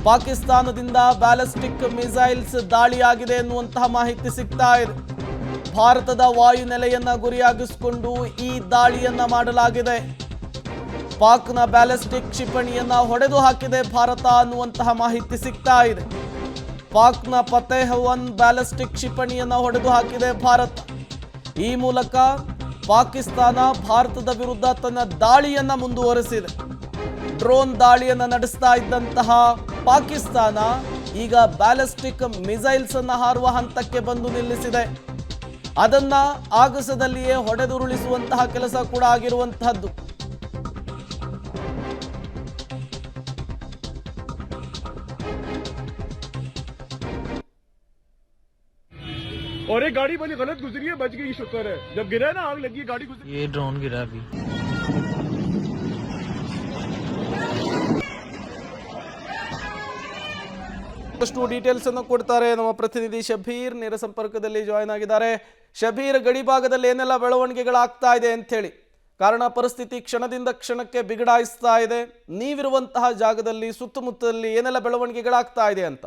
ಪಾಕಿಸ್ತಾನದಿಂದ ballistic missiles ದಾಳಿಯಾಗಿದೆ ಎನ್ನುವಂತಹ ಮಾಹಿತಿ ಸಿಗ್ತಾ ಇದೆ. ಭಾರತದ ವಾಯುನೆಲೆಯನ್ನ ಗುರಿಯಾಗಿಸಿಕೊಂಡು ಈ ದಾಳಿಯನ್ನ ಮಾಡಲಾಗಿದೆ. ಪಾಕ್ನ ಬ್ಯಾಲಿಸ್ಟಿಕ್ ಕ್ಷಿಪಣಿಯನ್ನ ಹೊಡೆದು ಹಾಕಿದೆ ಭಾರತ ಅನ್ನುವಂತಹ ಮಾಹಿತಿ ಸಿಗ್ತಾ ಇದೆ. ಪಾಕ್ನ ಫತೇಹ್ 1 ಬ್ಯಾಲಿಸ್ಟಿಕ್ ಕ್ಷಿಪಣಿಯನ್ನ ಹೊಡೆದು ಹಾಕಿದೆ ಭಾರತ. ಈ ಮೂಲಕ ಪಾಕಿಸ್ತಾನ ಭಾರತದ ವಿರುದ್ಧ ತನ್ನ ದಾಳಿಯನ್ನ ಮುಂದುವರೆಸಿದೆ. ಡ್ರೋನ್ ದಾಳಿಯನ್ನ ನಡೆಸ್ತಾ ಇದ್ದಂತಹ ಪಾಕಿಸ್ತಾನ ಈಗ ಬ್ಯಾಲಿಸ್ಟಿಕ್ ಮಿಸೈಲ್ಸ್ ಅನ್ನ ಹಾರುವ ಹಂತಕ್ಕೆ ಬಂದು ನಿಲ್ಲಿಸಿದೆ. ಅದನ್ನ ಆಗಸದಲ್ಲಿಯೇ ಹೊಡೆದುರುಳಿಸುವಂತಹ ಕೆಲಸ ಕೂಡ ಆಗಿರುವಂತಹದ್ದು. और एक गाड़ी बड़ी गलत गुजरी है, बच गई, शुक्र है। जब गिरा ना आग लगी, गाड़ी गुजरी। ये ड्रोन गिरा अभी। ಅಷ್ಟು ಡೀಟೇಲ್ಸ್ ಅನ್ನು ಕೊಡ್ತಾರೆ ನಮ್ಮ ಪ್ರತಿನಿಧಿ ಶಬೀರ್. ನೇರ ಸಂಪರ್ಕದಲ್ಲಿ ಜಾಯ್ನ್ ಆಗಿದ್ದಾರೆ. ಶಬೀರ್, ಗಡಿ ಭಾಗದಲ್ಲಿ ಏನೆಲ್ಲ ಬೆಳವಣಿಗೆಗಳಾಗ್ತಾ ಇದೆ ಅಂತ ಹೇಳಿ, ಕಾರಣ ಪರಿಸ್ಥಿತಿ ಕ್ಷಣದಿಂದ ಕ್ಷಣಕ್ಕೆ ಬಿಗಡಾಯಿಸ್ತಾ ಇದೆ. ನೀವಿರುವಂತಹ ಜಾಗದಲ್ಲಿ ಸುತ್ತಮುತ್ತದಲ್ಲಿ ಏನೆಲ್ಲ ಬೆಳವಣಿಗೆಗಳಾಗ್ತಾ ಇದೆ ಅಂತ?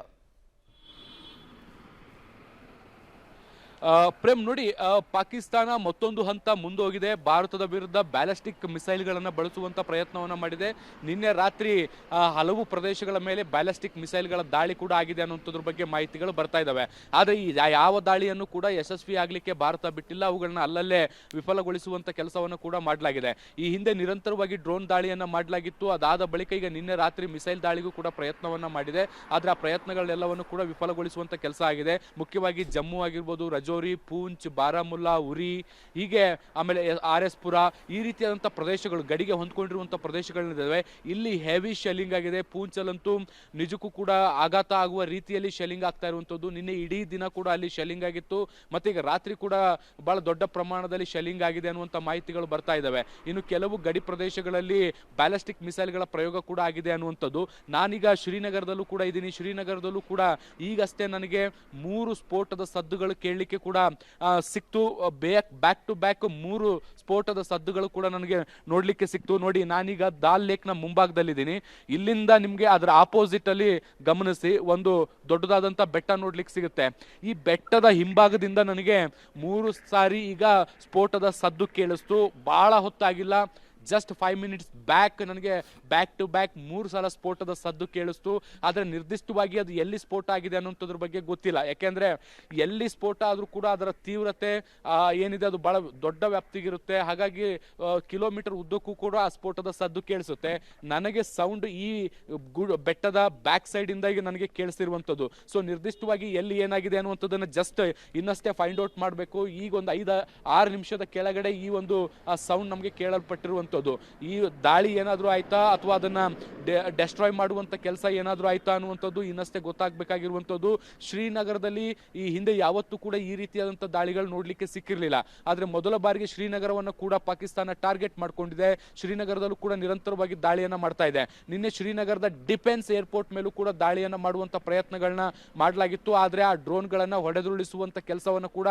ಪ್ರೇಮ್ ನೋಡಿ, ಪಾಕಿಸ್ತಾನ ಮತ್ತೊಂದು ಹಂತ ಮುಂದೋಗಿದೆ. ಭಾರತದ ವಿರುದ್ಧ ಬ್ಯಾಲಿಸ್ಟಿಕ್ ಮಿಸೈಲ್ಗಳನ್ನು ಬಳಸುವಂಥ ಪ್ರಯತ್ನವನ್ನು ಮಾಡಿದೆ. ನಿನ್ನೆ ರಾತ್ರಿ ಹಲವು ಪ್ರದೇಶಗಳ ಮೇಲೆ ಬ್ಯಾಲಿಸ್ಟಿಕ್ ಮಿಸೈಲ್ಗಳ ದಾಳಿ ಕೂಡ ಆಗಿದೆ ಅನ್ನೋದ್ರ ಬಗ್ಗೆ ಮಾಹಿತಿಗಳು ಬರ್ತಾ ಇದ್ದಾವೆ. ಆದರೆ ಈ ಯಾವ ದಾಳಿಯನ್ನು ಕೂಡ ಯಶಸ್ವಿ ಆಗಲಿಕ್ಕೆ ಭಾರತ ಬಿಟ್ಟಿಲ್ಲ. ಅವುಗಳನ್ನ ಅಲ್ಲಲ್ಲೇ ವಿಫಲಗೊಳಿಸುವಂಥ ಕೆಲಸವನ್ನು ಕೂಡ ಮಾಡಲಾಗಿದೆ. ಈ ಹಿಂದೆ ನಿರಂತರವಾಗಿ ಡ್ರೋನ್ ದಾಳಿಯನ್ನು ಮಾಡಲಾಗಿತ್ತು. ಅದಾದ ಬಳಿಕ ಈಗ ನಿನ್ನೆ ರಾತ್ರಿ ಮಿಸೈಲ್ ದಾಳಿಗೂ ಕೂಡ ಪ್ರಯತ್ನವನ್ನು ಮಾಡಿದೆ. ಆದರೆ ಆ ಪ್ರಯತ್ನಗಳೆಲ್ಲವನ್ನು ಕೂಡ ವಿಫಲಗೊಳಿಸುವಂಥ ಕೆಲಸ ಆಗಿದೆ. ಮುಖ್ಯವಾಗಿ ಜಮ್ಮು ಆಗಿರ್ಬೋದು, ಪೂಂಚ್, ಬಾರಾಮುಲ್ಲಾ, ಉರಿ, ಹೀಗೆ ಆಮೇಲೆ RS ಪುರ, ಈ ರೀತಿಯಾದಂಥ ಪ್ರದೇಶಗಳು ಗಡಿಗೆ ಹೊಂದ್ಕೊಂಡಿರುವಂಥ ಪ್ರದೇಶಗಳಿದ್ದಾವೆ. ಇಲ್ಲಿ ಹೆವಿ ಶೆಲ್ಲಿಂಗ್ ಆಗಿದೆ. ಪೂಂಚಲ್ಲಂತೂ ನಿಜಕ್ಕೂ ಕೂಡ ಆಘಾತ ಆಗುವ ರೀತಿಯಲ್ಲಿ ಶೆಲ್ಲಿಂಗ್ ಆಗ್ತಾ ಇರುವಂಥದ್ದು. ನಿನ್ನೆ ಇಡೀ ದಿನ ಕೂಡ ಅಲ್ಲಿ ಶೆಲ್ಲಿಂಗ್ ಆಗಿತ್ತು. ಮತ್ತೆ ಈಗ ರಾತ್ರಿ ಕೂಡ ಬಹಳ ದೊಡ್ಡ ಪ್ರಮಾಣದಲ್ಲಿ ಶೆಲ್ಲಿಂಗ್ ಆಗಿದೆ ಅನ್ನುವಂಥ ಮಾಹಿತಿಗಳು ಬರ್ತಾ ಇದ್ದಾವೆ. ಇನ್ನು ಕೆಲವು ಗಡಿ ಪ್ರದೇಶಗಳಲ್ಲಿ ಬ್ಯಾಲಿಸ್ಟಿಕ್ ಮಿಸೈಲ್ಗಳ ಪ್ರಯೋಗ ಕೂಡ ಆಗಿದೆ ಅನ್ನುವಂಥದ್ದು. ನಾನೀಗ ಶ್ರೀನಗರದಲ್ಲೂ ಕೂಡ ಇದ್ದೀನಿ. ಶ್ರೀನಗರದಲ್ಲೂ ಕೂಡ ಈಗಷ್ಟೇ ನನಗೆ 3 ಸ್ಫೋಟದ ಸದ್ದುಗಳು ಕೇಳಲಿಕ್ಕೆ ಕೂಡ ಸಿಕ್ತು. ಬ್ಯಾಕ್ ಟು ಬ್ಯಾಕ್ 3 ಸ್ಫೋಟದ ಸದ್ದುಗಳು ಕೂಡ ನನಗೆ ನೋಡ್ಲಿಕ್ಕೆ ಸಿಕ್ತು. ನೋಡಿ, ನಾನೀಗ ದಾಲ್ ಲೇಕ್ ನ ಮುಂಭಾಗದಲ್ಲಿದ್ದೀನಿ. ಇಲ್ಲಿಂದ ನಿಮ್ಗೆ ಅದರ ಆಪೋಸಿಟ್ ಅಲ್ಲಿ ಗಮನಿಸಿ ಒಂದು ದೊಡ್ಡದಾದಂತ ಬೆಟ್ಟ ನೋಡ್ಲಿಕ್ಕೆ ಸಿಗುತ್ತೆ. ಈ ಬೆಟ್ಟದ ಹಿಂಭಾಗದಿಂದ ನನಗೆ 3 ಸಾರಿ ಈಗ ಸ್ಫೋಟದ ಸದ್ದು ಕೇಳಿಸ್ತು. ಬಹಳ ಹೊತ್ತಾಗಿಲ್ಲ, ಜಸ್ಟ್ 5 ಮಿನಿಟ್ಸ್ ಬ್ಯಾಕ್ ನನಗೆ ಬ್ಯಾಕ್ ಟು ಬ್ಯಾಕ್ 3 ಸಲ ಸ್ಫೋಟದ ಸದ್ದು ಕೇಳಿಸ್ತು. ಆದರೆ ನಿರ್ದಿಷ್ಟವಾಗಿ ಅದು ಎಲ್ಲಿ ಸ್ಫೋಟ ಆಗಿದೆ ಅನ್ನೋದ್ರ ಬಗ್ಗೆ ಗೊತ್ತಿಲ್ಲ. ಯಾಕೆಂದ್ರೆ ಎಲ್ಲಿ ಸ್ಫೋಟ ಆದ್ರೂ ಕೂಡ ಅದರ ತೀವ್ರತೆ ಏನಿದೆ ಅದು ಬಹಳ ದೊಡ್ಡ ವ್ಯಾಪ್ತಿಗಿರುತ್ತೆ. ಹಾಗಾಗಿ ಕಿಲೋಮೀಟರ್ ಉದ್ದಕ್ಕೂ ಕೂಡ ಆ ಸ್ಫೋಟದ ಸದ್ದು ಕೇಳಿಸುತ್ತೆ. ನನಗೆ ಸೌಂಡ್ ಈ ಬೆಟ್ಟದ ಬ್ಯಾಕ್ ಸೈಡ್ ಇಂದ ಈಗ ನನಗೆ ಕೇಳಿಸಿರುವಂಥದ್ದು. ಸೊ ನಿರ್ದಿಷ್ಟವಾಗಿ ಎಲ್ಲಿ ಏನಾಗಿದೆ ಅನ್ನುವಂಥದ್ದನ್ನ ಜಸ್ಟ್ ಇನ್ನಷ್ಟೇ ಫೈಂಡ್ ಔಟ್ ಮಾಡಬೇಕು. ಈಗ ಒಂದು 5-6 ನಿಮಿಷದ ಕೆಳಗಡೆ ಈ ಒಂದು ಸೌಂಡ್ ನಮಗೆ ಕೇಳಲ್ಪಟ್ಟಿರುವಂಥ ಈ ದಾಳಿ ಏನಾದ್ರೂ ಆಯ್ತಾ ಅಥವಾ ಅದನ್ನ ಡೆಸ್ಟ್ರಾಯ್ ಮಾಡುವಂತ ಕೆಲಸ ಏನಾದ್ರೂ ಆಯ್ತಾ ಅನ್ನುವಂಥದ್ದು ಇನ್ನಷ್ಟೇ ಗೊತ್ತಾಗಬೇಕಾಗಿರುವಂಥದ್ದು. ಶ್ರೀನಗರದಲ್ಲಿ ಈ ಹಿಂದೆ ಯಾವತ್ತೂ ಕೂಡ ಈ ರೀತಿಯಾದಂತಹ ದಾಳಿಗಳು ನೋಡ್ಲಿಕ್ಕೆ ಸಿಕ್ಕಿರಲಿಲ್ಲ. ಆದ್ರೆ ಮೊದಲ ಬಾರಿಗೆ ಶ್ರೀನಗರವನ್ನು ಕೂಡ ಪಾಕಿಸ್ತಾನ ಟಾರ್ಗೆಟ್ ಮಾಡ್ಕೊಂಡಿದೆ. ಶ್ರೀನಗರದಲ್ಲೂ ಕೂಡ ನಿರಂತರವಾಗಿ ದಾಳಿಯನ್ನ ಮಾಡ್ತಾ ಇದೆ. ನಿನ್ನೆ ಶ್ರೀನಗರದ ಡಿಫೆನ್ಸ್ ಏರ್ಪೋರ್ಟ್ ಮೇಲೂ ಕೂಡ ದಾಳಿಯನ್ನ ಮಾಡುವಂತ ಪ್ರಯತ್ನಗಳನ್ನ ಮಾಡಲಾಗಿತ್ತು. ಆದ್ರೆ ಆ ಡ್ರೋನ್ಗಳನ್ನ ಹೊಡೆದುರುಳಿಸುವಂತ ಕೆಲಸವನ್ನು ಕೂಡ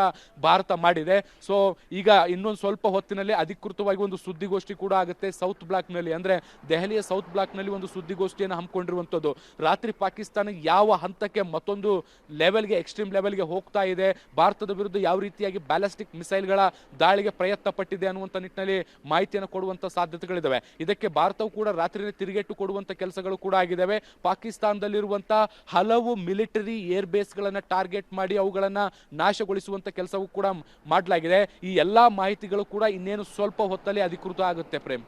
ಭಾರತ ಮಾಡಿದೆ. ಸೊ ಈಗ ಇನ್ನೊಂದು ಸ್ವಲ್ಪ ಹೊತ್ತಿನಲ್ಲಿ ಅಧಿಕೃತವಾಗಿ ಒಂದು ಸುದ್ದಿಗೋಷ್ಠಿ ಕೂಡ ಆಗುತ್ತೆ ಸೌತ್ ಬ್ಲಾಕ್ ನಲ್ಲಿ. ಅಂದ್ರೆ ದೆಹಲಿಯ ಸೌತ್ ಬ್ಲಾಕ್ ನಲ್ಲಿ ಒಂದು ಸುದ್ದಿಗೋಷ್ಠಿಯನ್ನು ಹಮ್ಮಿಕೊಂಡಿರುವಂತದ್ದು. ರಾತ್ರಿ ಪಾಕಿಸ್ತಾನ ಯಾವ ಹಂತಕ್ಕೆ ಮತ್ತೊಂದು ಲೆವೆಲ್ಗೆ, ಎಕ್ಸ್ಟ್ರೀಮ್ ಲೆವೆಲ್ಗೆ ಹೋಗ್ತಾ ಇದೆ, ಭಾರತದ ವಿರುದ್ಧ ಯಾವ ರೀತಿಯಾಗಿ ಬ್ಯಾಲಿಸ್ಟಿಕ್ ಮಿಸೈಲ್ಗಳ ದಾಳಿಗೆ ಪ್ರಯತ್ನ ಪಟ್ಟಿದೆ ಅನ್ನುವಂತ ನಿಟ್ಟಿನಲ್ಲಿ ಮಾಹಿತಿಯನ್ನು ಕೊಡುವಂತ ಸಾಧ್ಯತೆಗಳಿದಾವೆ. ಇದಕ್ಕೆ ಭಾರತವು ಕೂಡ ರಾತ್ರಿನೇ ತಿರುಗೇಟು ಕೊಡುವಂತ ಕೆಲಸಗಳು ಕೂಡ ಆಗಿದ್ದಾವೆ. ಪಾಕಿಸ್ತಾನದಲ್ಲಿರುವಂತಹ ಹಲವು ಮಿಲಿಟರಿ ಏರ್ ಬೇಸ್ ಗಳನ್ನ ಟಾರ್ಗೆಟ್ ಮಾಡಿ ಅವುಗಳನ್ನ ನಾಶಗೊಳಿಸುವಂತ ಕೆಲಸವೂ ಕೂಡ ಮಾಡಲಾಗಿದೆ. ಈ ಎಲ್ಲಾ ಮಾಹಿತಿಗಳು ಕೂಡ ಇನ್ನೇನು ಸ್ವಲ್ಪ ಹೊತ್ತಲ್ಲಿ ಅಧಿಕೃತ ಆಗುತ್ತೆ ಪ್ರೇಮ್.